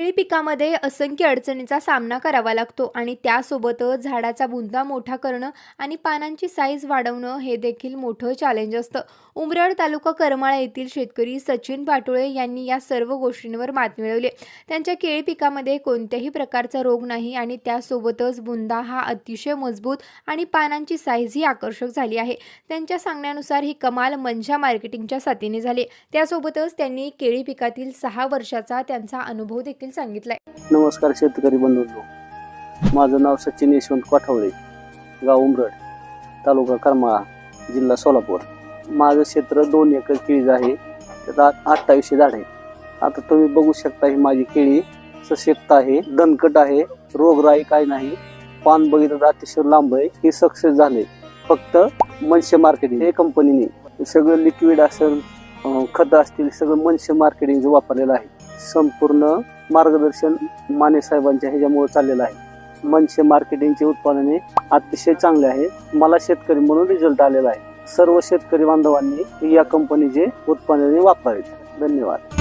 केळी पिकामध्ये असंख्य अडचणींचा सामना करावा लागतो आणि त्यासोबतच झाडाचा बुंदा मोठा करणं आणि पानांची साईज वाढवणं हे देखील मोठं चॅलेंज असतं. उमरड तालुका करमाळा येथील शेतकरी सचिन पाटोळे यांनी या सर्व गोष्टींवर मात मिळवली. त्यांच्या केळी पिकामध्ये कोणत्याही प्रकारचा रोग नाही आणि त्यासोबतच बुंदा हा अतिशय मजबूत आणि पानांची साईज ही आकर्षक झाली आहे. त्यांच्या सांगण्यानुसार ही कमाल मंजा मार्केटिंगच्या साथीने झाली. त्यासोबतच त्यांनी केळी पिकातील 6 वर्षाचा त्यांचा अनुभव देखील सांगितलाय. नमस्कार शेतकरी बंधूंनो, माझं नाव सचिन यशवंत पाटोळे, गाव उमरड, तालुका करमाळा, जिल्हा सोलापूर. माझं क्षेत्र 2 एकर केळीचं आहे. त्यात 28 झाड आहे. आता तुम्ही बघू शकता ही माझी केळी सशक्त आहे, दणकट आहे, रोगराई काय नाही. पान बघितलं तर अतिशय लांब आहे. हे सक्सेस झाले फक्त मनसे मार्केटिंग हे कंपनीने सगळं लिक्विड असेल, खत असतील, सगळं मनसे मार्केटिंगचं वापरलेलं आहे. संपूर्ण मार्गदर्शन माने साहेबांच्या ह्याच्यामुळे चाललेलं आहे. मनसे मार्केटिंगचे उत्पादने अतिशय चांगले आहेत. मला शेतकरी म्हणून रिझल्ट आलेला आहे. सर्व शेतकरी बांधवांनी या कंपनीचे उत्पादने वापरावेत. धन्यवाद.